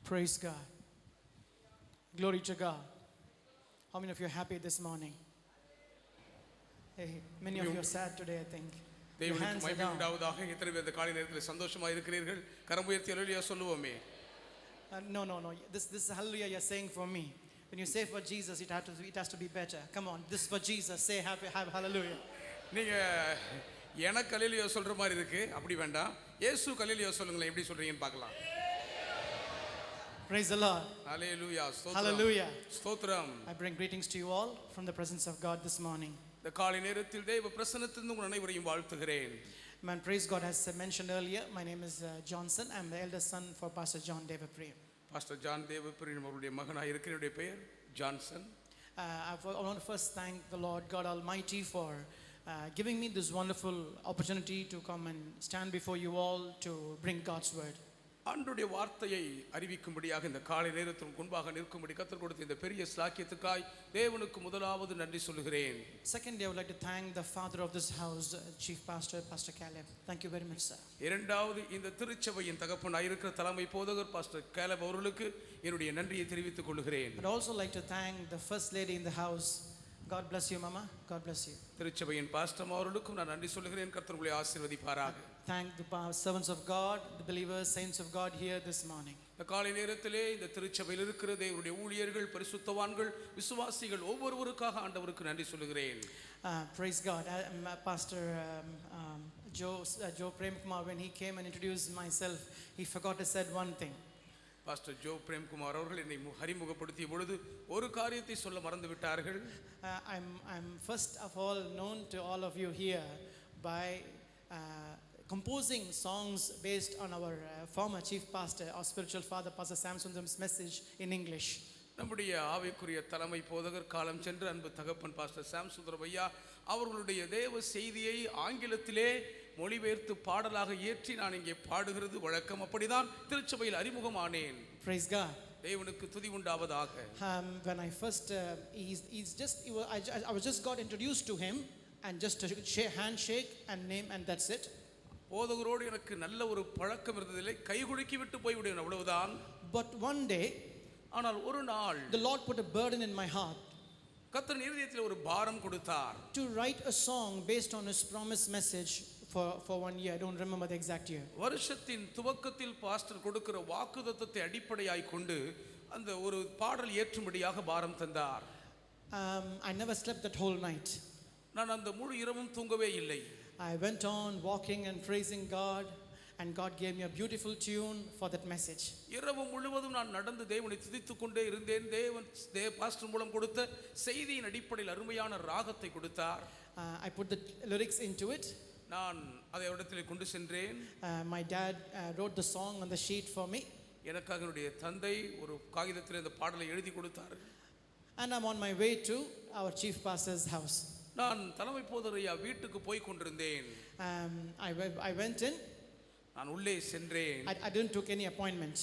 Praise God. Glory to God. How many of you are happy this morning? Hey, many of you are sad today, I think. Your தேவனுக்கு hands are மகிமை down. உண்டாவதாக. எத்தனை பேர் இந்த காலை நேரத்தில் சந்தோஷமா இருக்கிறீர்கள்? கரம் உயர்த்தி அல்லேலூயா சொல்லுவோமே. No. This hallelujah you're saying for me. When you say for Jesus, it has to be better. Come on, this for Jesus. Say have hallelujah. நீங்க எனக்கு அல்லேலூயா சொல்ற மாதிரி இருக்கு. அப்படி வேண்டாம். இயேசு அல்லேலூயா சொல்லுங்களேன். எப்படி சொல்றீங்கன்னு பார்க்கலாம். Praise the Lord. அல்லேலூயா. ஸ்தோத்திரம். Hallelujah. ஸ்தோத்திரம். I bring greetings to you all from the presence of God this morning. இந்த காலை நேரத்தில் தேவ பிரசன்னத்திலிருந்து உங்கள் அனைவரையும் வாழ்த்துகிறேன். Man, praise God. As I mentioned earlier, my name is Johnson. I'm the eldest son for Pastor John Devapriya. Pastor John Devapriyan அவருடைய மகனாக இருக்கிற பெயர் Johnson. I want to first thank the Lord God Almighty for giving me this wonderful opportunity to come and stand before you all to bring God's word. ஆண்டவருடைய வார்த்தையை அறிவிக்கும்படியாக இந்த காலை நேரத்தில் முன்பாக நிற்கும்படி கர்த்தர் கொடுத்த இந்த பெரிய ஸ்லாக்கியத்துக்காய் தேவனுக்கு முதலாவது நன்றி சொல்கிறேன். Secondly, I would like to thank the father of this house, Chief Pastor, Pastor Caleb. Thank you very much, sir. இரண்டாவது இந்த திருச்சபையின் தகப்பனாய் இருக்கிற தலைமை போதகர் பாஸ்டர் கேலப் அவர்களுக்கு என்னுடைய நன்றியை தெரிவித்துக் கொள்கிறேன். I'd also like to thank the first lady in the house. God bless you, Mama. God bless you. திருச்சபையின் பாஸ்டர் அவர்களுக்கும் நான் நன்றி சொல்கிறேன். கர்த்தர் உங்களை ஆசீர்வதிப்பாராக. Thank the servants of God, the believers, saints of God here this morning. இந்த காலை நேரத்திலே இந்த திருச்சபையில் இருக்கிற தேவனுடைய ஊழியர்கள், பரிசுத்தவான்கள், விசுவாசிகள் ஒவ்வொருவருக்காக ஆண்டவருக்கு நன்றி சொல்கிறேன். Praise God. Pastor Joe Premkumar, when he came and introduced myself, he forgot to said one thing. Pastor Joe Premkumar அவர்கள் என்னை அறிமுகப்படுத்திய பொழுது ஒரு காரியத்தை சொல்ல மறந்து விட்டார்கள். I'm first of all known to all of you here by composing songs based on our former chief pastor, our spiritual father, Pastor Sam Sundaram's message in English. நம்முடைய ஆவிக்குரிய தலைமை போதகர் காலம் சென்று அன்பு தகப்பன் பாஸ்டர் சாம் சுந்தரம் ஐயா அவர்களுடைய தேவ செய்தியை ஆங்கிலத்திலே மொழிபெயர்த்து பாடலாக ஏற்றி நான் இங்கே பாடுகிறது வழக்கம். அப்படிதான் திருச்சபையில் அறிமுகமானேன். Praise God. தேவனுக்கு துதி உண்டாவதாக. When I first I was just got introduced to him and just a handshake and name and that's it. போதகரோடு எனக்கு நல்ல ஒரு பழக்கம் இருந்ததில்லை. கைகுலுக்கி விட்டு போய்விடுவேன், அவ்வளவுதான். But one day ஆனால் ஒரு நாள் the Lord put a burden in my heart. கர்த்தர் இருதயத்தில் ஒரு பாரம் கொடுத்தார். To write a song based on his promised message for 1 year. I don't remember the exact year. வருஷத்தின் துவக்கத்தில் பாஸ்டர் கொடுக்கிற வாக்குத்தத்தத்தை அடிப்படையாய் கொண்டு அந்த ஒரு பாடல் ஏற்றும்படியாக பாரம் தந்தார். I never slept that whole night. நான் அந்த முழு இரவும் தூங்கவே இல்லை. I went on walking and praising God and God gave me a beautiful tune for that message. இரவு முழுவதும் நான் நடந்து தேவனை துதித்துக் கொண்டே இருந்தேன். பாஸ்டர் மூலம் கொடுத்த செய்தியின் அடிப்படையில் அருமையான ராகத்தை கொடுத்தார். I put the lyrics into it. நான் அதை இடத்திலே கொண்டு சென்றேன். My dad wrote the song on the sheet for me. எனக்காக என்னுடைய தந்தை ஒரு காகிதத்தில் இந்த பாடலை எழுதி கொடுத்தார். And I'm on my way to our chief pastor's house. நான் தலைமை போதகர் ஐயா வீட்டுக்கு போய் கொண்டிருந்தேன். I went in. நான் உள்ளே சென்றேன். I didn't took any appointments.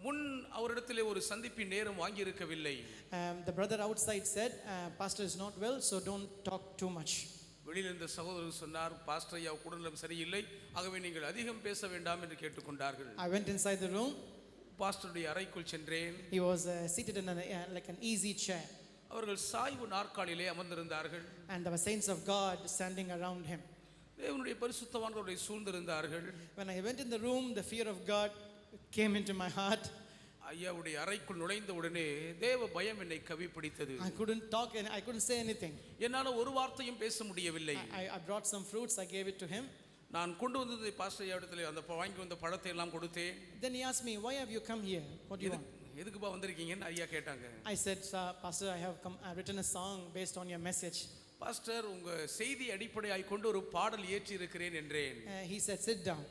முன் அவரிடத்திலே ஒரு சந்திப்பின் நேரம் வாங்கி இருக்கவில்லை. The brother outside said pastor is not well, so don't talk too much. வெளியில் இருந்த சகோதரர் சொன்னார், பாஸ்டர் ஐயா உடல்நலம் சரியில்லை, ஆகவே நீங்கள் அதிகம் பேச வேண்டாம் என்று கேட்டுக்கொண்டார்கள். I went inside the room. பாஸ்டருடைய அறைக்குள் சென்றேன். He was seated in like an easy chair. அவர்கள் சாய்வு நாற்காலியிலே அமர்ந்திருந்தார்கள். And there were saints of God standing around him. தேவனுடைய பரிசுத்தவான்களை சூழ்ந்திருந்தார்கள். When I went in the room, the fear of God came into my heart. ஐயாவுடைய அறைக்குள் நுழைந்த உடனே தேவ பயம் என்னை கவி பிடித்தது. I couldn't talk and I couldn't say anything. என்னால ஒரு வார்த்தையும் பேச முடியவில்லை. I brought some fruits, I gave it to him. நான் கொண்டு வந்ததை பாஸ்டர் ஐயா இடத்துல அந்த வாங்கி வந்த பழத்தை எல்லாம் கொடுத்தேன். Then he asked me, why have you come here? What do you want? எதுக்குப்பா வந்திருக்கீங்கன்னு ஐயா கேட்டாங்க. I said, sir, pastor, I have written a song based on your message. Pastor உங்க செய்தி அடிப்படையாய் கொண்டு ஒரு பாடல் ஏற்றி இருக்கிறேன் என்றேன். He said, sit down.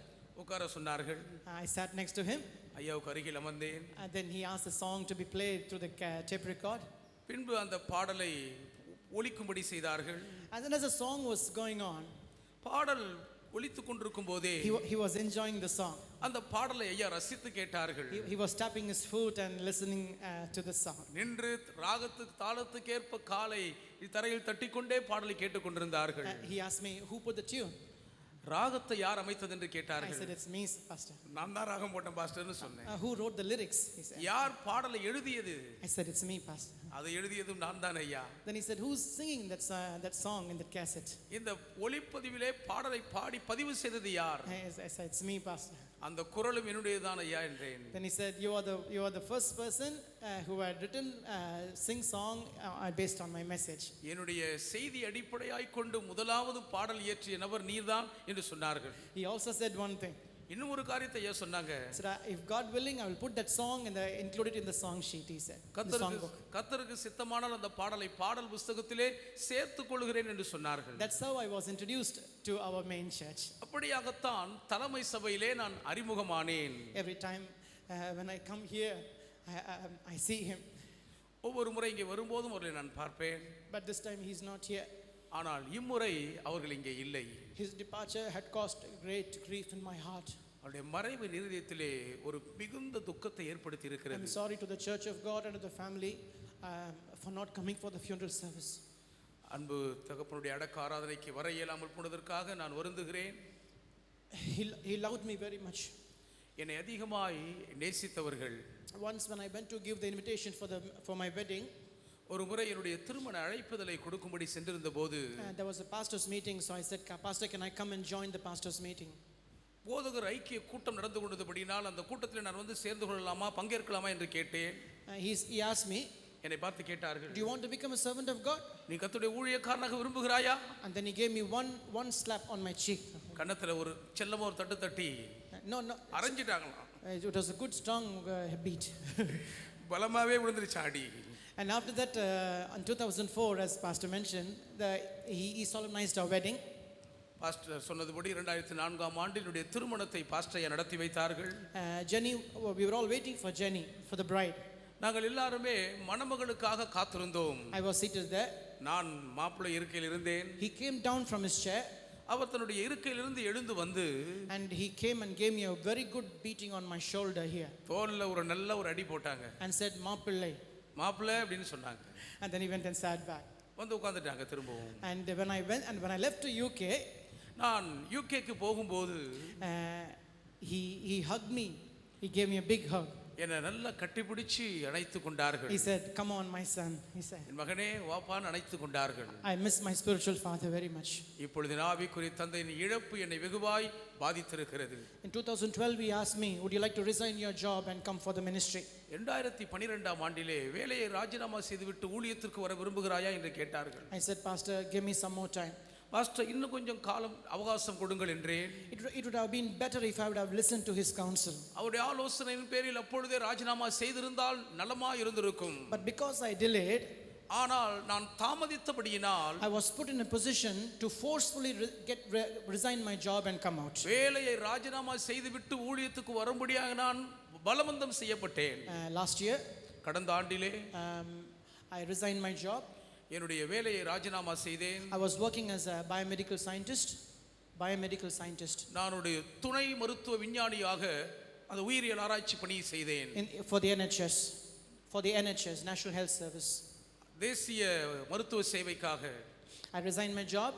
உட்கார சொன்னார்கள். I sat next to him. ஐயாவுக்கு அருகில் அமர்ந்தேன். And then he asked the song to be played through the tape record. பின்பு அந்த பாடலை ஒலிக்கும்படி செய்தார்கள். And then as the song was going on, பாடல் ஒலித்துக் கொண்டிருக்கும் போதே he was enjoying the song. அந்த பாடலை ஐயா ரசித்து கேட்டார்கள். He was tapping his foot and listening to the song. நின்று ராகத்துக்கு தாளத்துக்கு ஏற்ப காலை தரையில் தட்டிக்கொண்டே பாடலை கேட்டுக்கொண்டிருந்தார்கள். He asked me, who put the tune? ராகத்தை யார் அமைத்தது என்று I கேட்டார்கள். said, it's me, Pastor. நான் தான் ராகம் போட்டேன் பாஸ்டர்னு சொன்னேன். Who wrote the lyrics? He said. யார் பாடலை எழுதியது? I said, it's me, Pastor. அதை எழுதியதும் நான் தான் ஐயா. Then he said, who's singing that song in that cassette? இந்த ஒளிப்பதிவிலே பாடலை பாடி பதிவு செய்தது யார்? I said, it's me, Pastor. அந்த குரலும் என்னுடையதுதான் ஐயா என்றேன். Then he said, you are the first person who had written sing song based on my message. என்னுடைய செய்தி அடிப்படையாய் கொண்டு முதலாவது பாடல் இயற்றிய நபர் நீர்தான் என்று சொன்னார்கள். He also said one thing. இன்னும் ஒரு காரியத்தை ஐயா சொன்னாங்க. Said, if God willing, I will put that song include it in the song sheet, he said. கர்த்தருக்கு சித்தமானால் அந்த பாடலை பாடல் புத்தகத்திலே சேர்த்துக் கொள்கிறேன் என்று சொன்னார்கள். That's how I was introduced to our main church. அப்படியாகத்தான் தலைமை சபையிலே நான் அறிமுகமானேன். Every time when I come here, I see him. ஒவ்வொரு முறை இங்கே வரும்போதும் அவர்களை நான் பார்ப்பேன். But this time he's not here. ஆனால் இம்முறை அவர்கள் இங்கே இல்லை. His departure had caused great grief in my heart. அவருடைய மறைவு இருதயத்திலே ஒரு மிகுந்த துக்கத்தை ஏற்படுத்தி இருக்கிறது. I'm sorry to the Church of God and to the family for not coming for the funeral service. அன்பு தகப்பனுடைய அடக்க ஆராதனைக்கு வர இயலாமல் போனதற்காக நான் வருந்துகிறேன். He loved me very much. என்னை அதிகமாய் நேசித்தவர்கள். Once when I went to give the invitation for my wedding, ஒரு முறை என்னுடைய திருமண அழைப்புதலை கொடுக்கும்படி சென்றிருந்த போது there was a pastor's meeting, so I said, Pastor, can I come and join the pastor's meeting? போதகர் ஐக்கிய கூட்டம் நடந்து கொண்டபடினால் அந்த கூட்டத்தில் நான் வந்து சேர்ந்து கொள்ளலாமா பங்கேற்கலாமா என்று கேட்டேன். He asked me, என்னை பார்த்து கேட்டார்கள், do you want to become a servant of God? நீ கர்த்தருடைய ஊழியக்காரனாக விரும்புகிறாயா? And then he gave me one slap on my cheek. கன்னத்துல ஒரு செல்லமா ஒரு தட்டு தட்டி No, அரஞ்சிட்டாங்களாம். it was a good strong beat. பலமாவே விழுந்துருச்சு அடி. And after that, in 2004, as Pastor mentioned, he solemnized our wedding. Pastor சொன்னதுபடி 2004ஆம் ஆண்டினுடைய திருமணத்தை பாஸ்டர் நடத்தி வைத்தார்கள். Jenny, we were all waiting for Jenny, for the bride. நாங்கள் எல்லாருமே மணமகளுக்காக காத்திருந்தோம். I was seated there. நான் மாப்பிள்ளை இருக்கையில் இருந்தேன். He came down from his chair. அவர் தன்னுடைய இருக்கையிலிருந்து எழுந்து வந்து and he came and gave me a very good beating on my shoulder here. தோல்ல ஒரு நல்ல ஒரு அடி போட்டாங்க. And said, மாப்பிள்ளை அப்படின்னு சொன்னாங்க. And then he went and sat back. வந்து உட்கார்ந்துட்டாங்க திரும்பவும். And when I left to UK, நான் யூகேக்கு போகும்போது he hugged me. He gave me a big hug. என்னை நல்லா கட்டிப்பிடிச்சு அணைத்து கொண்டார்கள். He said, come on my son, he said. என் மகனே வாப்பான்னு அணைத்து கொண்டார்கள். I miss my spiritual father very much. இப்பொழுது ஆவிக்குரிய தந்தையின் இழப்பு என்னை வெகுவாய் பாதித்திருக்கிறது. In 2012 he asked me, would you like to resign your job and come for the ministry? 2012ஆம் ஆண்டிலே வேலையை ராஜினாமா செய்துவிட்டு ஊழியத்திற்கு வர விரும்புகிறாயா என்று கேட்டார்கள். I said, Pastor, give me some more time. Pastor இன்னும் கொஞ்சம் காலம் அவகாசம் கொடுங்கள் என்றேன். It would have been better if I would have listened to his counsel. அவருடைய ஆலோசனையின் பேரில் அப்பொழுதே ராஜினாமா செய்திருந்தால் நலமா இருந்திருக்கும். But because I delayed, ஆனால் நான் தாமதித்தபடியினால் I was put in a position to forcefully resign my job and come out. வேலையை ராஜினாமா செய்துவிட்டு ஊழியத்துக்கு வரும்படியாக நான் பலவந்தம் செய்யப்பட்டேன். Last year, கடந்த ஆண்டிலே I resigned my job. என்னுடைய வேலையை ராஜினாமா செய்தேன். I was working as a biomedical scientist. நான் ஒரு துணை மருத்துவ விஞ்ஞானியாக அந்த உயிரியல் ஆராய்ச்சி பணியை செய்தேன். For the NHS, National Health Service. தேசிய மருத்துவ சேவைக்காக I resigned my job.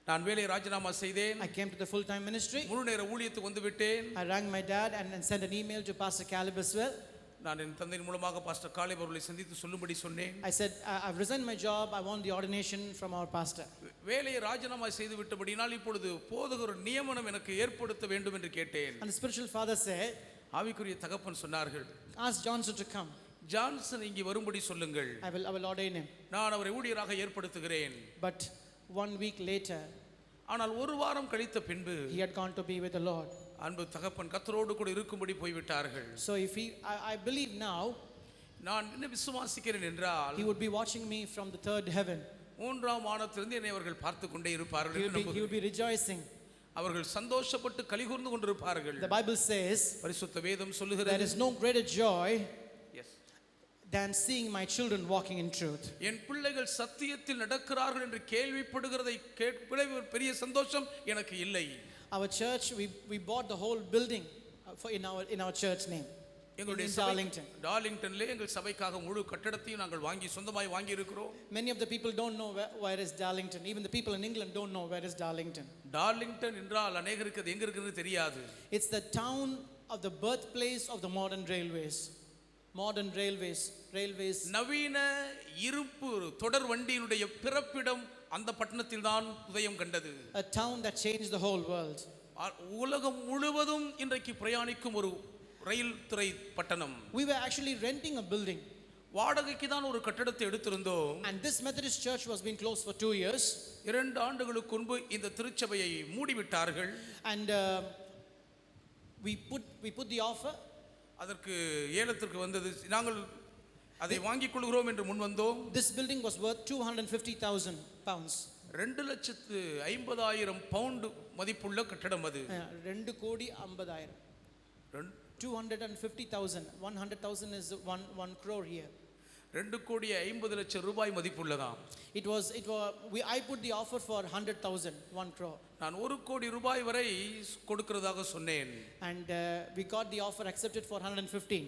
நான் வேலையை ராஜினாமா செய்தேன். I came to the full-time ministry. முழு நேர ஊழியத்துக்கு வந்து விட்டேன். I rang my dad and sent an email to Pastor Caleb as well. நான் என் தந்தையின் மூலமாக பாஸ்டர் காலேப் அவர்களை சந்தித்து சொல்லும்படி சொன்னேன். I said, I've resigned my job. I want the ordination from our pastor. வேலையை ராஜினாமா செய்து விட்டபடியால் இப்பொழுது போதகர் நியமனம் எனக்கு ஏற்படுத்த வேண்டும் என்று கேட்டேன். And the spiritual father said, ஆவிக்குரிய தகப்பன் சொன்னார்கள், ask Johnson to come. Johnson இங்கே வரும்படி சொல்லுங்கள். I will ordain him. நான் அவரை ஊழியராக ஏற்படுத்துகிறேன். But 1 week later, ஆனால் ஒரு வாரம் கழித்த பின்பு he had gone to be with the Lord. அன்பு தகப்பன் கர்த்தரோடு கூட இருக்கும்படி போய்விட்டார்கள். So if I believe now, நான் என்ன விசுவாசிக்கிறேன் என்றால் he would be watching me from the third heaven. மூன்றாம் வானத்திலிருந்து என்னை அவர்கள் பார்த்து கொண்டே இருப்பார்கள். He would be rejoicing. அவர்கள் சந்தோஷப்பட்டு கலிகூர்ந்து கொண்டிருப்பார்கள். The Bible says, பரிசுத்த வேதம் சொல்லுகிறது, there is no greater joy than seeing my children walking in truth. என் பிள்ளைகள் சத்தியத்தில் நடக்கிறார்கள் என்று கேள்விப்படுகிறதை கேட்பதை பெரிய சந்தோஷம் எனக்கு இல்லை. Our church, we bought the whole building in our church name. எங்களுடைய Darlington. டார்லிங்டன்ல எங்கள் சபைக்காக முழு கட்டடத்தையும் நாங்கள் சொந்தமாய் வாங்கி இருக்கிறோம். Many of the people don't know where is Darlington. Even the people in England don't know where is Darlington. Darlington என்றால் அநேகருக்கு அது எங்க இருக்குன்னு தெரியாது. It's the town of the birthplace of the modern railways. Modern railways. நவீன இருப்பு தொடர் வண்டியினுடைய பிறப்பிடம் அந்த பட்டணத்தில் தான் உதயம் கண்டது. A town that changed the whole world. உலகம் முழுவதும் இன்றைக்கு பிரயாணிக்கும் ஒரு ரயில் துறை பட்டணம். We were actually renting a building. வாடகைக்கு தான் ஒரு கட்டடத்தை எடுத்திருந்தோம். And this Methodist church was being closed for 2 years. 2 ஆண்டுகளுக்கு முன்பு இந்த திருச்சபையை மூடிவிட்டார்கள். And we put the offer. அதற்கு ஏலத்திற்கு வந்தது. நாங்கள் அதை வாங்கிக் கொள்கிறோம் என்று முன் வந்தோம். This building was worth 250,000 pounds. 2,50,000 bound மதிப்புள்ள கட்டடம் அது. 2,50,000. 250,000. 100,000 is 1 crore here. 2,50,00,000 ரூபாய் மதிப்புள்ளதாம். I put the offer for 100,000, 1 crore. நான் 1 கோடி ரூபாய் வரை கொடுக்கிறதாக சொன்னேன். And we got the offer accepted for 115.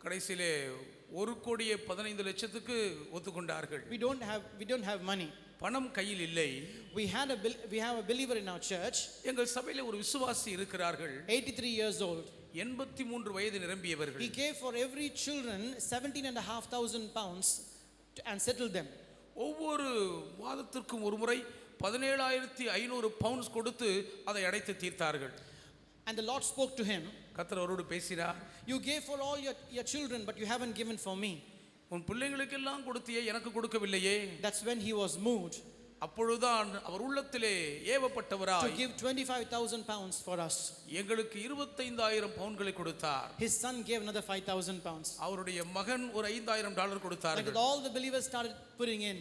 கடைசியிலே 1,15,00,000க்கு ஒத்துக்கொண்டார்கள். We don't have money. பணம் கையில் இல்லை. We have a believer in our church. எங்கள் சபையிலே ஒரு விசுவாசி இருக்கிறார்கள். 83 years old. 83 வயது நிரம்பியவர்கள். He gave for every children 17,500 pounds and settled them. ஒவ்வொரு மாதத்திற்கும் ஒரு முறை 17,500 பவுண்ட்ஸ் கொடுத்து அதை அடைத்து தீர்த்தார்கள். And the Lord spoke to him. கர்த்தர் அவரோடு பேசினார். You gave for all your children, but you haven't given for me. உன் பிள்ளைகளுக்கெல்லாம் கொடுத்தியே, எனக்கு கொடுக்கவில்லையே. That's when he was moved. அப்பொழுதுதான் அவர் உள்ளத்திலே ஏவப்பட்டவராய் to give 25,000 pounds for us. எங்களுக்கு 25,000 பவுண்ட்களை கொடுத்தார். His son gave another 5,000 pounds. அவருடைய மகன் ஒரு $5,000 கொடுத்தார்கள். Like all the believers started putting in.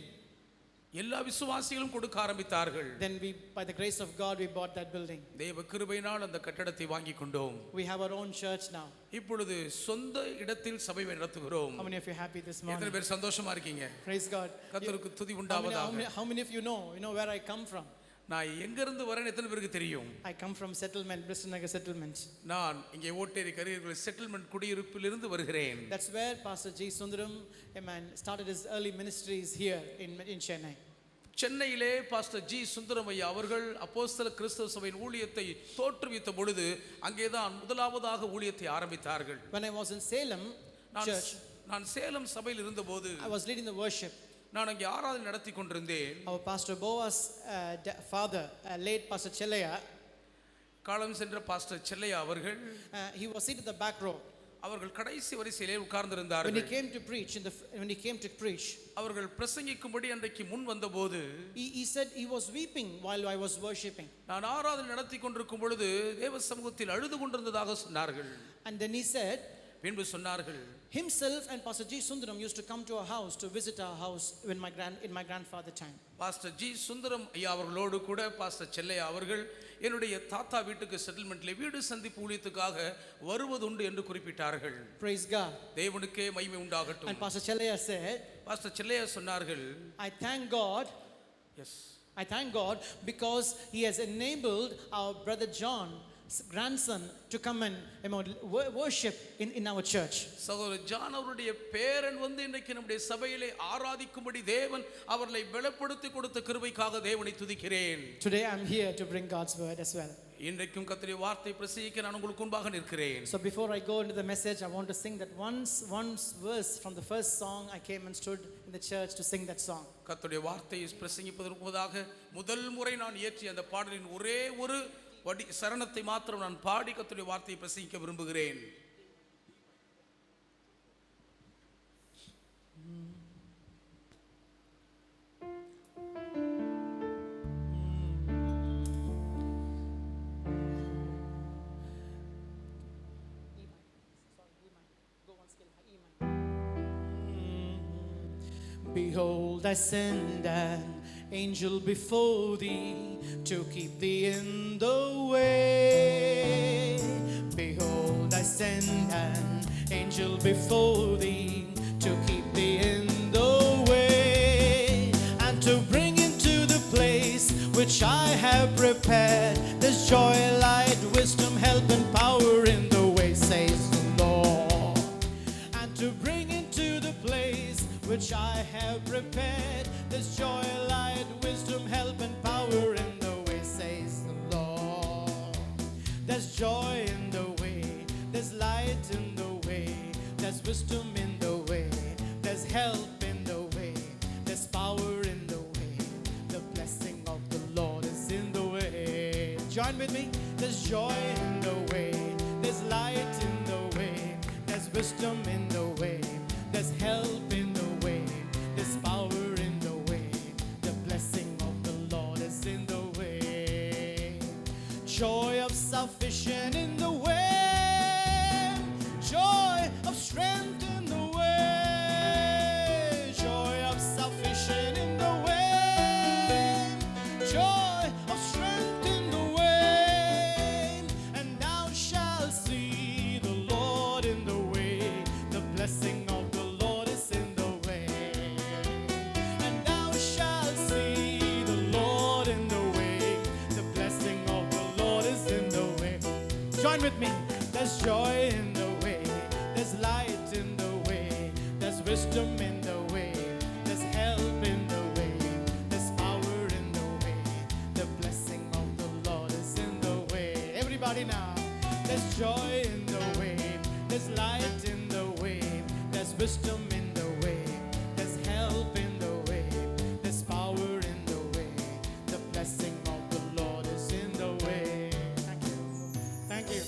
எல்லா விசுவாசிகளும் கொடுக்க ஆரம்பித்தார்கள். Then by the grace of God we bought that building. தேவ கிருபையினால் அந்த கட்டடத்தை வாங்கிக் கொண்டோம். We have our own church now. இப்பொழுது சொந்த இடத்தில் சபை நடத்துகிறோம். How many of you happy this morning? எத்தனை பேர் சந்தோஷமா இருக்கீங்க? Praise God. கர்த்தருக்கு துதி உண்டாவதாக. How many of you know where I come from? நான் எங்க இருந்து வரேன் எத்தனை பேருக்கு தெரியும்? I come from settlement, Bristol Nagar settlement. நான் இங்கே ஓட்டேரி கரியர்கள் செட்டில்மென்ட் குடியிருப்பில் இருந்து வருகிறேன். That's where Pastor G Sundaram started his early ministries here in Chennai. சென்னையிலே பாஸ்டர் ஜி சுந்தரமையா அவர்கள் அப்போஸ்தல கிறிஸ்தவ சபையின் ஊழியத்தை தோற்றுவித்த பொழுது அங்கேதான் முதலாவதாக ஊழியத்தை ஆரம்பித்தார்கள். When I was in Salem church, நான் சேலம் சபையில் இருந்தபோது I was leading the worship. நான் அங்கே ஆராதனை நடத்தி கொண்டிருந்தேன். Our Pastor Boaz father, late Pastor Chellaya, காலம் சென்ற பாஸ்டர் செல்லையா அவர்கள் he was seated in the back row. அவர்கள் கடைசி வரிசையிலே உட்கார்ந்திருந்தார்கள். When he came to preach, அவர்கள் பிரசங்கிக்கும்படி அன்றைக்கு முன் வந்தபோது he said he was weeping while I was worshiping. நான் ஆராதனை நடத்தி கொண்டிருக்கும் பொழுது தேவ சமூகத்தில் அழுது கொண்டிருந்ததாக சொன்னார்கள். And then he said, பின்பு சொன்னார்கள், himself and Pastor G Sundaram used to come to our house to visit our house in my grandfather time. Pastor G Sundaram ஐயா அவர்களோடு கூட பாஸ்டர் செல்லையா அவர்கள் என்னுடைய தாத்தா வீட்டுக்கு செட்டில்மென்ட்ல வீடு சந்திப்பு ஊழியத்துக்காக வருவதுண்டு என்று குறிப்பிட்டார்கள். Praise God. தேவனுக்கே மகிமை உண்டாகட்டும். And Pastor Chellaya said, pastor Chellaya சொன்னார்கள், I thank God because he has enabled our brother John's grandson to come and worship in our church. சகோதரர் ஜான் அவருடைய பேரன் வந்து இன்றைக்கு நம்முடைய சபையிலே ஆராதிக்கும்படி தேவன் அவர்களை பலப்படுத்தி கொடுத்த கிருபைக்காக தேவனை துதிக்கிறேன். Today I'm here to bring God's word as well. இன்றைக்கும் கர்த்தருடைய வார்த்தை பிரசங்கிக்க நான் உங்களுக்கு முன்பாக நிற்கிறேன். So before I go into the message, I want to sing that one verse from the first song. I came and stood in the church to sing that song. கர்த்தருடைய வார்த்தையை பிரசங்கிப்பதற்கு முன்னதாக முதல் முறை நான் இயற்றிய அந்த பாடலின் ஒரே ஒரு சரணத்தை மாத்திரம் நான் பாடி கர்த்தருடைய வார்த்தையை பிரசங்கிக்க விரும்புகிறேன். Behold, I send an angel before thee to keep thee in the way. Behold, I send an angel before thee to keep thee in the way, and to bring into the place which I have prepared. There's joy, light, wisdom, help, and power in the way, says the Lord. which I have prepared. There's joy, light, wisdom, help, and power in the way, says the Lord. There's joy in the way, there's light in the way, there's wisdom in the way, there's help in the way, there's power in the way. The blessing of the Lord is in the way. Join with me. There's joy in the way, there's light in the way, there's wisdom in the way, there's help in the way, there's power in the way. The blessing of the Lord is in the way. Joy of salvation in the way, joy of strength in the way, joy of salvation in the way, joy of strength in the way. And thou shalt see the Lord in the way. The blessing of the Lord is in the way. And thou shalt see the Lord in the way. The blessing of the Lord is in the way. Join with me. There's joy in the way, there's light in the way, there's wisdom in the way, there's help in the way, there's power in the way. The blessing of the Lord is in the way. Everybody now. There's joy in the way, there's light in the way, there's wisdom in the way, there's help in the way, there's power in the way. The blessing of the Lord is in the way. Thank you. Thank you.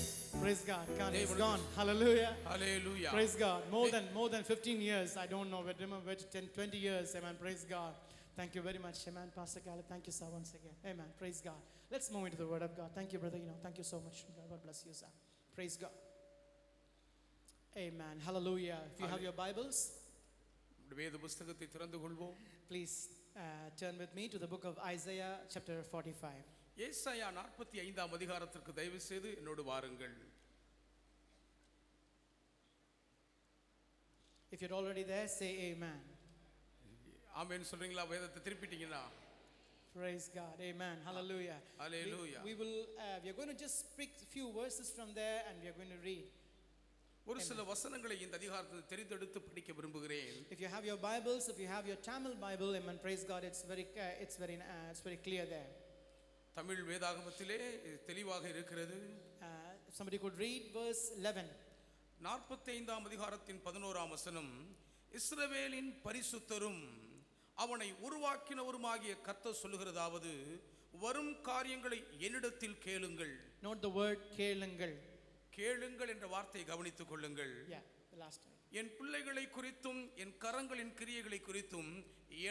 Praise God. God is gone. Hallelujah. Hallelujah. Praise God. More than 15 years. I don't know, but remember 10, 20 years. Amen. Praise God. Thank you very much. Amen. Pastor Caleb. Thank you, sir, once again. Amen. Praise God. Let's move into the Word of God. Thank you, brother. Thank you so much. God bless you, sir. Praise God. Amen. Hallelujah. If you have your Bibles, வேத புஸ்தகத்தை திறந்து கொள்வோம். please turn with me to the book of Isaiah chapter 45. ஏசாயா 45ஆம் அதிகாரத்திற்கு தயவு செய்து என்னோடு வாருங்கள். If you're already there, say amen. ஆமென் சொல்றீங்களா? வேதத்தை திருப்பிட்டீங்களா? Praise God. Amen. Hallelujah. Hallelujah. We are going to just pick a few verses from there and we are going to read. ஒரு சில வசனங்களை இந்த அதிகாரத்தில் தெரிந்தெடுத்து படிக்க விரும்புகிறேன். If you have your Bibles, if you have your Tamil Bible, amen, praise God, it's very clear there. Tamil வேதாகமத்திலே தெளிவாக இருக்கிறது. Somebody could read verse 11. 45ஆம் அதிகாரத்தின் 11ஆம் வசனம், இஸ்ரவேலின் பரிசுத்தரும் அவனை உருவாக்கினவருமாகிய கர்த்தர் சொல்லுகிறதாவது, வரும் காரியங்களை என்னிடத்தில் கேளுங்கள். Note the word கேளுங்கள். கேளுங்கள் என்ற வார்த்தையை கவனித்துக் கொள்ளுங்கள். Yeah, the last time. என் பிள்ளைகளை குறித்தும் என் கரங்களின் கிரியைகளை குறித்தும்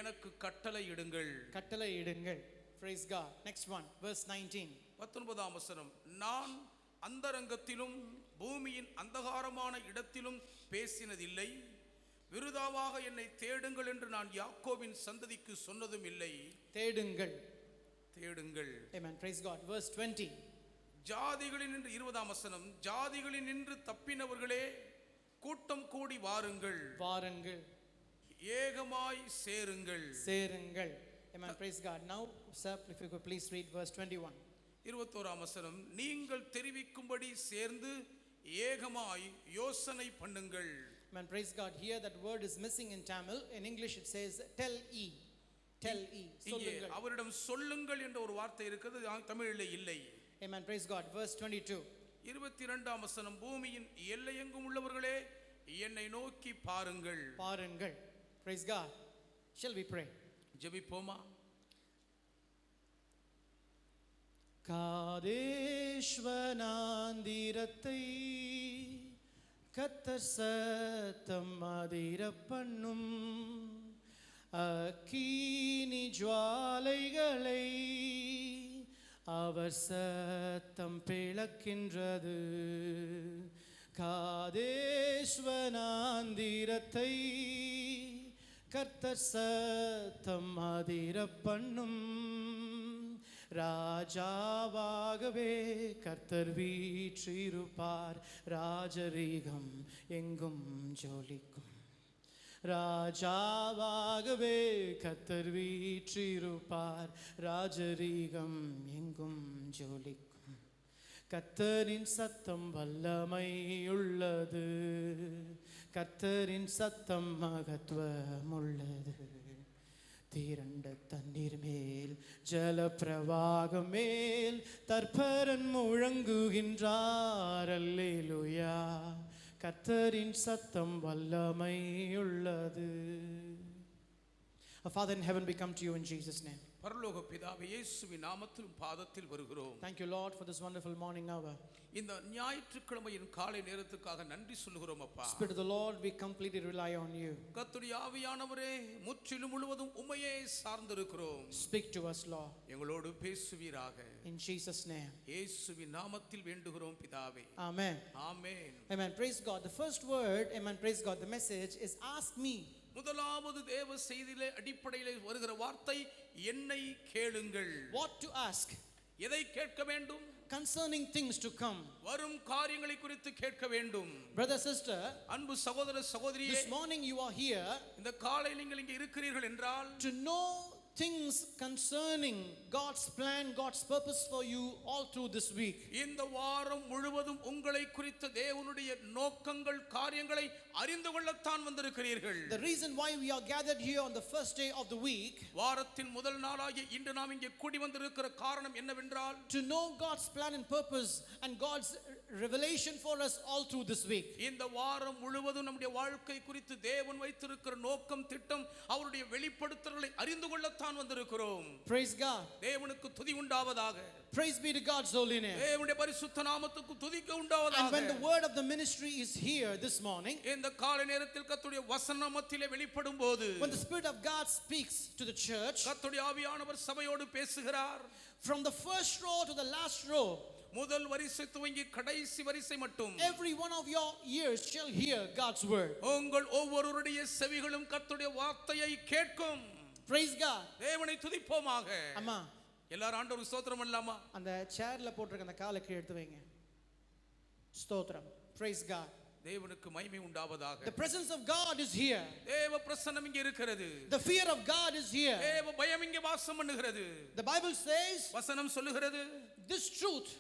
எனக்கு கட்டளை இடுங்கள். கட்டளை இடுங்கள். Praise God. Next one, verse 19. 19ஆம் வசனம், நான் அந்தரங்கத்திலும் பூமியின் அந்தகாரமான இடத்திலும் பேசினதில்லை, விருதாவாக என்னை தேடுங்கள் என்று நான் யாக்கோபின் சந்ததிக்கு சொன்னதும் இல்லை. தேடுங்கள். தேடுங்கள். Amen. Praise God. Verse 20. ஜாதிகளில் நின்று 20ஆம் வசனம், ஜாதிகளில் நின்று தப்பினவர்களே கூட்டம் கூடி வாருங்கள். வாருங்கள். ஏகமாய் சேருங்கள். சேருங்கள். Amen. Praise God. Now, sir, if you could please read verse 21. 21ஆம் வசனம், நீங்கள் தெரிவிக்கும்படி சேர்ந்து ஏகமாய் யோசனை பண்ணுங்கள். Amen. Praise God. Here that word is missing in Tamil. In English it says tell ye. Tell ye. சொல்லுங்கள். அவரிடம் சொல்லுங்கள் என்ற ஒரு வார்த்தை இருக்கிறது, தமிழிலே இல்லை. Amen. Praise God. Verse 22. 22ஆம் வசனம், பூமியின் எல்லையெங்கும் உள்ளவர்களே என்னை நோக்கி பாருங்கள். பாருங்கள். Praise God. Shall we pray? ஜெபிப்போமா? காதேஸ்வனாந்திரத்தை கர்த்தர் சத்தம் அதிர பண்ணும், அக்கினி ஜுவாலைகளை அவர் சத்தம் பிளக்கின்றது. காதேஸ்வனாந்திரத்தை கர்த்தர் சத்தம் அதிர பண்ணும், ராஜாவாகவே கர்த்தர் வீற்றிருப்பார், ராஜரீகம் எங்கும் ஜொலிக்கும். ராஜாவாகவே கர்த்தர் வீற்றிருப்பார், ராஜரீகம் எங்கும் ஜொலிக்கும். கர்த்தரின் சத்தம் வல்லமை உள்ளது, கர்த்தரின் சத்தம் மகத்துவமுள்ளது. திரண்ட தண்ணீர் மேல் ஜல பிரவாகம் மேல் தற்பரன் முழங்குகின்றார். அல்லேலூயா. கர்த்தரின் சத்தம் வல்லமையுள்ளது. Father in heaven, we come to you in Jesus' name. பரலோக பிதாவே, இயேசுவின் நாமத்திலும் பாதத்தில் வருகிறோம். Thank you, Lord, for this wonderful morning hour. இந்த ஞாயிற்றுக்கிழமையின் காலை நேரத்துக்காக நன்றி சொல்கிறோம் அப்பா. Spirit of the Lord, we completely rely on you. கர்த்தருடைய ஆவியானவரே, முற்றிலும் முழுவதும் உம்மையே சார்ந்திருக்கிறோம். Speak to us, Lord. எங்களோடு பேசுவீராக. In Jesus' name. இயேசுவின் நாமத்தில் வேண்டுகிறோம் பிதாவே. Amen. Amen. Amen. Praise God. The first word, amen, praise God, the message is ask me. முதலாவது தேவ செய்தியிலே அடிப்படையிலே வருகிற வார்த்தை என்னை கேளுங்கள். What to ask? எதை கேட்க வேண்டும்? Concerning things to come. வரும் காரியங்களை குறித்து கேட்க வேண்டும். Brother, sister, அன்பு சகோதர சகோதரியே, this morning you are here இந்த காலை நீங்கள் இங்கே இருக்கிறீர்கள் என்றால் to know things concerning God's plan, God's purpose for you all through this week. இந்த வாரம் முழுவதும் உங்களை குறித்த தேவனுடைய நோக்கங்கள் காரியங்களை அறிந்து கொள்ளத்தான் வந்திருக்கிறீர்கள். The reason why we are gathered here on the first day of the week, வாரத்தின் முதல் நாளாகிய இன்று நாம் இங்கே கூடி வந்திருக்கிற காரணம் என்னவென்றால் to know God's plan and purpose and God's revelation for us all through this week. இந்த வாரம் முழுவதும் நம்முடைய வாழ்க்கை குறித்து தேவன் வைத்திருக்கிற நோக்கம் திட்டம் அவருடைய வெளிப்படுத்தல்களை அறிந்து கொள்ளத்தான் வந்திருக்கிறோம். Praise God. தேவனுக்கு துதி உண்டாவதாக. Praise be to God's holy name. தேவனுடைய பரிசுத்த நாமத்துக்கு துதிக்க உண்டாவதாக. And when the word of the ministry is here this morning, இந்த காலை நேரத்தில் கர்த்தருடைய வசனம் மத்தியிலே வெளிப்படும்போது, when the Spirit of God speaks to the church, கர்த்தருடைய ஆவியானவர் சபையோடு பேசுகிறார். from the first row to the last row, முதல் வரிசை துவங்கி கடைசி வரிசை மட்டும் every one of your ears shall hear God's word. உங்கள் ஒவ்வொருவருடைய செவிகளும் கர்த்தருடைய வார்த்தையை கேட்கும். Praise God. தேவனை துதிப்போமாக. அம்மா, எல்லாரும் ஆண்டவருக்கு ஸ்தோத்திரம் பண்ணலாமா? அந்த சேர்ல போட்டிருக்க அந்த காலை கீழ எடுத்து வைங்க. ஸ்தோத்திரம். Praise God. தேவனுக்கு மகிமை உண்டாவதாக. The presence of God is here. தேவ பிரசன்னம் இங்கே இருக்கிறது. The fear of God is here. தேவ பயம் இங்கே வாசம் பண்ணுகிறது. The Bible says, வசனம் சொல்லுகிறது, this truth,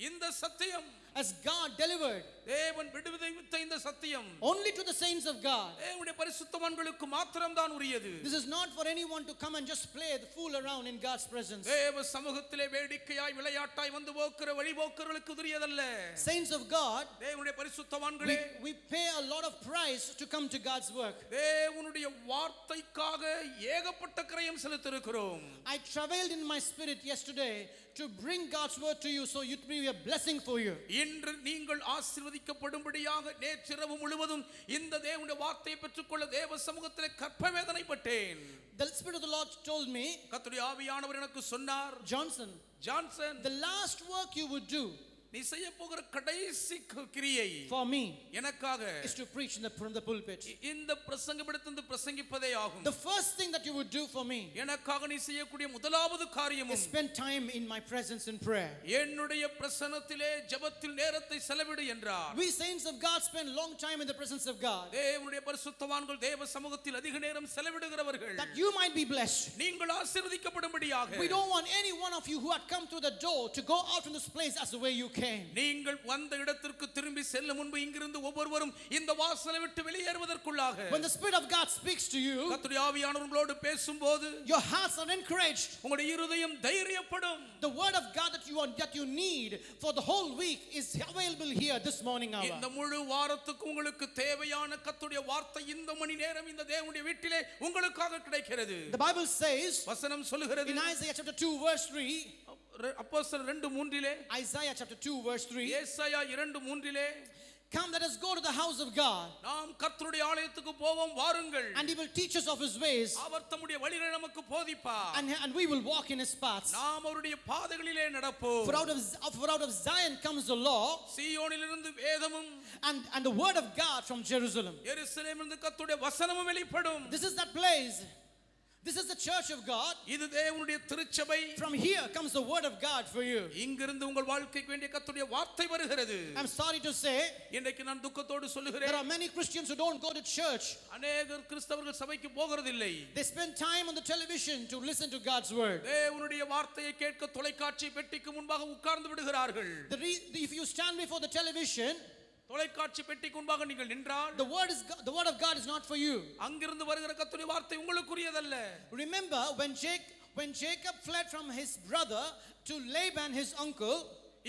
இந்த சத்தியம், as God delivered தேவன் விடுவித்த இந்த சத்தியம் only to the saints of God. தேவனுடைய பரிசுத்தவான்களுக்கு மாத்திரம் தான் உரியது. This is not for anyone to come and just play the fool around in God's presence. தேவ சமூகத்திலே வேடிக்கையாய் விளையாட்டாய் வந்து போக்குற வழிபோக்கர்களுக்கு உரியதல்ல. Saints of God, தேவனுடைய பரிசுத்தவான்களே, we pay a lot of price to come to God's work. தேவனுடைய வார்த்தைக்காக ஏகப்பட்ட கிரயம் செலுத்தியிருக்கிறோம். I traveled in my spirit yesterday to bring God's word to you, so it will be a blessing for you. இன்று நீங்கள் ஆசீர்வதிக்கப்படும்படியாக நேற்றிரவு முழுவதும் இந்த தேவனுடைய வார்த்தையை பெற்றுக்கொள்ள தேவ சமூகத்திலே கற்பவேதனைப்பட்டேன். The Spirit of the Lord told me, கர்த்தருடைய ஆவியானவர் எனக்கு சொன்னார், Johnson, the last work you would do நீ செய்ய போகிற கடைசி கிரியை for me எனக்காக is to preach from the pulpit. இந்த பிரசங்கமிடத்திலிருந்து பிரசங்கிப்பதே ஆகும். The first thing that you would do for me எனக்காக நீ செய்யக்கூடிய முதலாவது காரியமும் is spend time in my presence in prayer. என்னுடைய பிரசன்னத்திலே ஜெபத்தில் நேரத்தை செலவிடு என்றார். We saints of God spend long time in the presence of God, தேவனுடைய பரிசுத்தவான்கள் தேவ சமூகத்தில் அதிக நேரம் செலவிடுகிறவர்கள், that you might be blessed. நீங்கள் ஆசீர்வதிக்கப்படும்படியாக. We don't want any one of you who had come through the door to go out from this place as the way you came. நீங்கள் வந்த இடத்திற்கு திரும்பி செல்லும் முன்பு இங்கிருந்து ஒவ்வொருவரும் இந்த வாசலை விட்டு வெளியேறுவதற்குள்ளாக, when the Spirit of God speaks to you, கர்த்தருடைய ஆவியானவர் உங்களோடு பேசும்போது your hearts are encouraged. உங்களுடைய இருதயம் தைரியப்படும். The word of God that you need for the whole week is available here this morning hour. இந்த முழு வாரத்துக்கு உங்களுக்கு தேவையான கர்த்தருடைய வார்த்தை இந்த மணி நேரம் இந்த தேவனுடைய வீட்டிலே உங்களுக்காக கிடைக்கிறது. The Bible says, வசனம் சொல்லுகிறது, in Isaiah chapter 2 verse 3, அப்போஸ்தலர் 2:3, Isaiah chapter 2 verse 3, ஏசாயா 2:3, come, let us go to the house of God, நாம் கர்த்தருடைய ஆலயத்துக்கு போவோம் வாருங்கள், and he will teach us of his ways, அவர் தம்முடைய வழிகளை நமக்கு போதிப்பார், and we will walk in his paths. நாம் அவருடைய பாதைகளிலே நடப்போம். For out of Zion comes the law, சீயோனிலிருந்து வேதமும் and the word of God from Jerusalem. எருசலேமிலிருந்து கர்த்தருடைய வசனமும் வெளிப்படும். This is that place. This is the church of God. இது தேவனுடைய திருச்சபை. From here comes the word of God for you. இங்கிருந்து உங்கள் வாழ்க்கைக்கு வேண்டிய கர்த்தருடைய வார்த்தை வருகிறது. I'm sorry to say, இன்றைக்கு நான் துக்கத்தோடு சொல்லுகிறேன், there are many Christians who don't go to church. அநேகர் கிறிஸ்தவர்கள் சபைக்கு போகிறதில்லை. They spend time on the television to listen to God's word. தேவனுடைய வார்த்தையை கேட்க தொலைக்காட்சி பெட்டிக்கு முன்பாக உட்கார்ந்து விடுகிறார்கள். If you stand before the television, தொலைக்காட்சி பெட்டிக்கு முன்பாக நீங்கள் நின்றால் the word of God is not for you. அங்கிருந்து வருகிற கர்த்தருடைய வார்த்தை உங்களுக்குரியதல்ல. Remember when Jacob fled from his brother to Laban his uncle,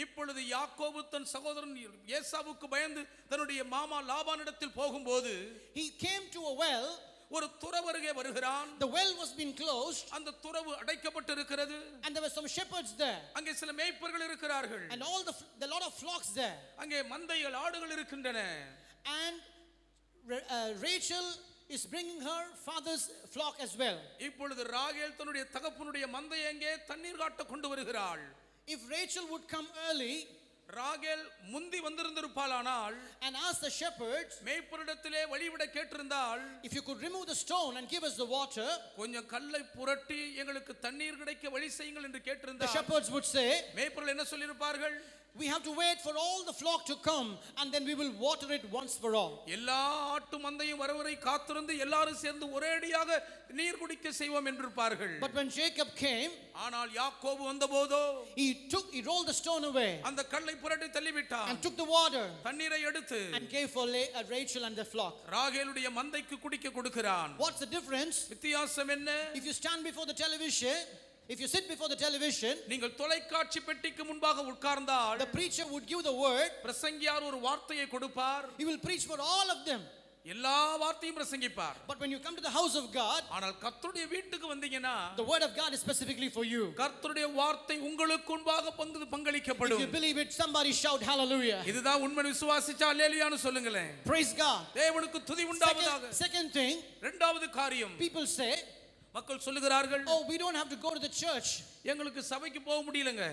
இப்பொழுது யாக்கோபு தன் சகோதரன் ஏசாவுக்கு பயந்து தன்னுடைய மாமா லாபானிடத்தில் போகும்போது he came to a well. ஒரு துறவு அருகே வருகிறான். The well was being closed. அந்த துறவு அடைக்கப்பட்டு இருக்கிறது. And there were some shepherds there. அங்கே சில மேய்ப்பர்கள் இருக்கிறார்கள். And the lot of flocks there. அங்கே மந்தைகள் ஆடுகள் இருக்கின்றன. And Rachel is bringing her father's flock as well. இப்பொழுது ராகேல் தன்னுடைய தகப்பனுடைய மந்தையை அங்கே தண்ணீர் காட்ட கொண்டு வருகிறாள். If Rachel would come early, ராகேல் முந்தி வந்திருந்திருப்பாளானால் and ask the shepherds, மேய்ப்பரிடத்திலே வழிவிட கேட்டிருந்தால், if you could remove the stone and give us the water, கொஞ்சம் கல்லை புரட்டி எங்களுக்கு தண்ணீர் கிடைக்க வழி செய்யுங்கள் என்று the கேட்டிருந்தால், shepherds would say, மேய்ப்பர்கள் என்ன சொல்லியிருப்பார்கள்? we have to wait for all the flock to come and then we will water it once for all. எல்லா ஆட்டு மந்தையும் வரவரை காத்திருந்து எல்லாரும் சேர்ந்து ஒரேடியாக நீர் குடிக்க செய்வோம் என்றிருப்பார்கள். But when Jacob came, ஆனால் யாக்கோபு வந்தபோதோ he rolled the stone away அந்த கல்லை புரட்டி தள்ளிவிட்டான். and took the water தண்ணீரை எடுத்து and gave for Rachel and the flock. ராகேலுடைய மந்தைக்கு குடிக்க கொடுக்கிறான். What's the difference? வித்தியாசம் என்ன? If you stand before the television, if you sit before the television, நீங்கள் தொலைக்காட்சி பெட்டிக்கு முன்பாக உட்கார்ந்தால் the preacher would give the word. பிரசங்கியார் ஒரு வார்த்தையை கொடுப்பார். He will preach for all of them. எல்லா வார்த்தையும் பிரசங்கிப்பார். But when you come to the house of God, ஆனால் கர்த்தருடைய வீட்டுக்கு வந்தீங்கன்னா the word of God is specifically for you. கர்த்தருடைய வார்த்தை உங்களுக்கு முன்பாக பங்களிக்கப்படும். If you believe it, somebody shout hallelujah. இதுதான் உண்மை. விசுவாசிச்சா அல்லேலூயான்னு சொல்லுங்களேன். Praise God. தேவனுக்கு துதி உண்டாவதாக. Second thing, இரண்டாவது காரியம், people say, மக்கள் சொல்லுகிறார்கள், oh, we don't have to go to the church. எங்களுக்கு சபைக்கு போக முடியலங்க.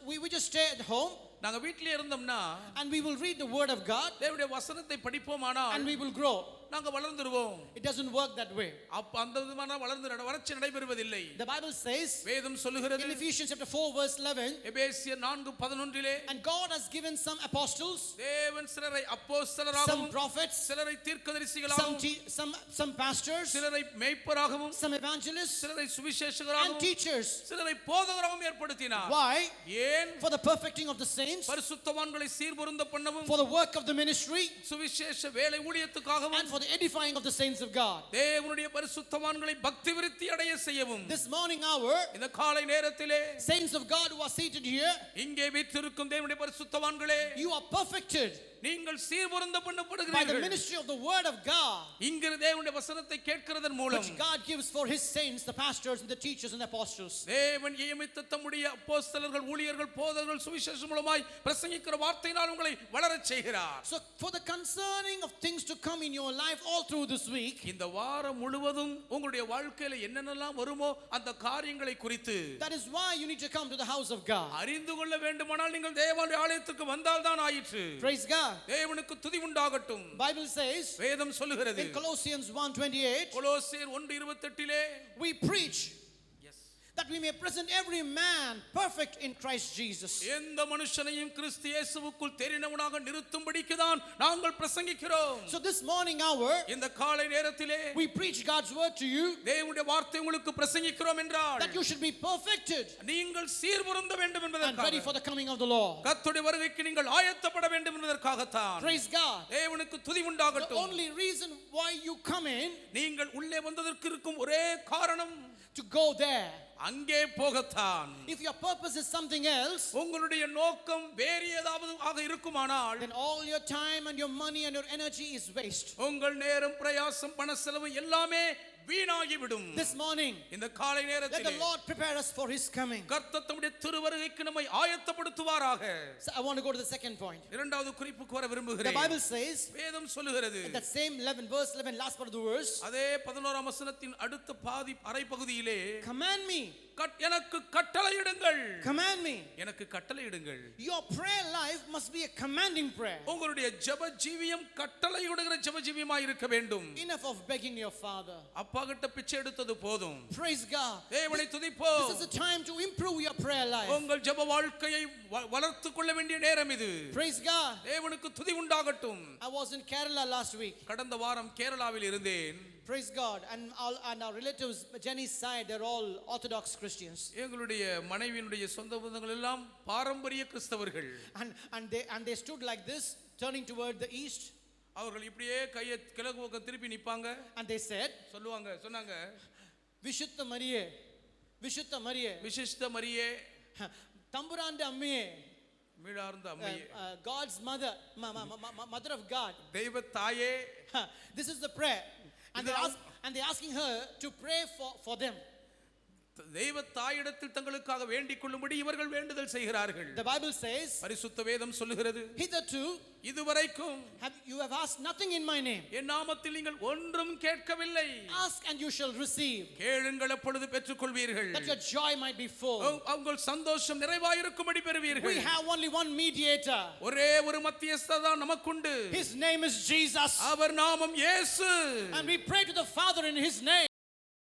We just stay at home. நாங்க வீட்லயே இருந்தோம்னா and we will read the word of God. தேவனுடைய வசனத்தை படிப்போமானால் and we will grow. நாங்க வளர்ந்துருவோம். It doesn't work that way. அப்ப அந்த விதமான வளர்ச்சி நடைபெறுவதில்லை. The Bible says, வேதம் சொல்லுகிறது, in Ephesians chapter 4 verse 11, எபேசியர் 4:11, and God has given some apostles, தேவன் சிலரை அப்போஸ்தலராகவும், some prophets, சிலரை தீர்க்கதரிசிகளாகவும், some pastors, சிலரை மேய்ப்பராகவும், some evangelists, சிலரை சுவிசேஷகராகவும், and teachers. சிலரை போதகராகவும் ஏற்படுத்தினார். Why? ஏன்? For the perfecting of the saints, பரிசுத்தவான்களை சீர்பொருந்த பண்ணவும், for the work of the ministry, சுவிசேஷ வேலை ஊழியத்துக்காகவும், and for the edifying of the saints of God. தேவனுடைய பரிசுத்தவான்களை பக்தி விருத்தி அடைய செய்யவும். This morning hour, இந்த காலை நேரத்திலே, saints of God who are seated here, இங்கே வீற்றிருக்கும் தேவனுடைய பரிசுத்தவான்களே, you are perfected நீங்கள் சீர்பொருந்த பண்ணப்படுகிறீர்கள். by the ministry of the word of God, இங்கே தேவனுடைய வசனத்தை கேட்கிறதன் மூலம், which God gives for his saints, the pastors and the teachers and the apostles. தேவன் நியமித்த தம்முடைய அப்போஸ்தலர்கள், ஊழியர்கள், போதகர்கள் சுவிசேஷம் மூலமாய் பிரசங்கிக்கிற வார்த்தையினால் உங்களை வளரச் செய்கிறார். So for the concerning of things to come in your life all through this week, இந்த வாரம் முழுவதும் உங்களுடைய வாழ்க்கையில என்னென்னலாம் வருமோ அந்த காரியங்களை குறித்து, that is why you need to come to the house of God. அறிந்து கொள்ள வேண்டுமானால் நீங்கள் தேவனுடைய ஆலயத்துக்கு வந்தால் தான் ஆயிற்று. Praise God. தேவனுக்கு துதி உண்டாகட்டும். Bible says, வேதம் சொல்லுகிறது, in Colossians 1:28, கொலோசியர் 1:28, we preach that we may present every man perfect in Christ Jesus. எந்த மனுஷனையும் கிறிஸ்து இயேசுவுக்குள் தெரிந்தவனாக நிறுத்தும்படிக்கு தான் நாங்கள் பிரசங்கிக்கிறோம். So this morning hour, இந்த காலை நேரத்திலே we preach God's word to you, தேவனுடைய வார்த்தை உங்களுக்கு பிரசங்கிக்கிறோம் என்றால், that you should be perfected நீங்கள் சீர்பொருந்த வேண்டும் and ready என்பதற்காக, for the coming of the Lord. கர்த்தருடைய வருகைக்கு நீங்கள் ஆயத்தப்பட வேண்டும் என்பதற்காகத்தான். Praise God. தேவனுக்கு துதி The உண்டாகட்டும். only reason why you come in, நீங்கள் உள்ளே வந்ததற்கு இருக்கும் ஒரே காரணம், to go there. அங்கே போகத்தான். If your purpose is something else, உங்களுடைய நோக்கம் வேறு ஏதாவது ஆக இருக்குமானால், then all your time and your money and your energy is waste. உங்கள் நேரம், பிரயாசம், பண செலவு எல்லாமே வீணாகிவிடும். This morning, இந்த காலை let நேரத்திலே the Lord prepare us for his coming. கர்த்தர் தம்முடைய திருவருகைக்கு நம்மை ஆயத்தப்படுத்துவாராக. So I want to go to the second point. இரண்டாவது குறிப்புக்கு வர The விரும்புகிறேன். Bible says, வேதம் சொல்லுகிறது, in that same 11 verse 11, last part of the verse, அதே 11ஆம் வசனத்தின் அடுத்த பாதி அரை பகுதியிலே, command me, எனக்கு கட்டளையிடுங்கள், command me. எனக்கு கட்டளையிடுங்கள். Your prayer life must be a commanding prayer. உங்களுடைய ஜெப ஜீவியம் கட்டளையிடுகிற ஜெப ஜீவியமாய் இருக்க வேண்டும். Enough of begging your father. அப்பா கிட்ட பிச்சை எடுத்தது போதும். Praise God. தேவனை துதிப்போம். This is the time to improve your prayer life. உங்கள் ஜெப வாழ்க்கையை வளர்த்துக் கொள்ள வேண்டிய நேரம் இது. Praise God. தேவனுக்கு துதி உண்டாகட்டும். I was in Kerala last week. கடந்த வாரம் கேரளாவில் இருந்தேன். Praise God. And our relatives, Jenny's side, they're all Orthodox Christians. எங்களுடைய மனைவியினுடைய சொந்த பந்தங்கள் எல்லாம் பாரம்பரிய கிறிஸ்தவர்கள். And they stood like this turning toward the east. அவர்கள் இப்படியே கையை கிழக்கு பக்கம் திருப்பி நிப்பாங்க. And they said, சொன்னாங்க Vishuddha Mariye, Vishuddha Mariye, விசிஷ்ட மரியே, Tamburande Ammiye, மீளார்ந்த அம்மையே, God's mother, mother of God. தெய்வ தாயே. This is the prayer. And they're asking her to pray for them. தெய்வ தாயிடத்தில் தங்களுக்காக வேண்டிக் கொள்ளும்படி இவர்கள் வேண்டுதல் செய்கிறார்கள். The Bible says, பரிசுத்த வேதம் சொல்லுகிறது, hitherto இதுவரைக்கும் you have asked nothing in my name. என் நாமத்தில் நீங்கள் ஒன்றும் கேட்கவில்லை. Ask and you shall receive. கேளுங்கள் அப்பொழுது பெற்றுக்கொள்வீர்கள். That your joy might be full. உங்கள் சந்தோஷம் நிறைவாயிருக்கும்படி பெறுவீர்கள். We have only one mediator. ஒரே ஒரு மத்தியஸ்தர் தான் நமக்குண்டு. His name is Jesus. அவர் நாமம் இயேசு. And we pray to the Father in his name.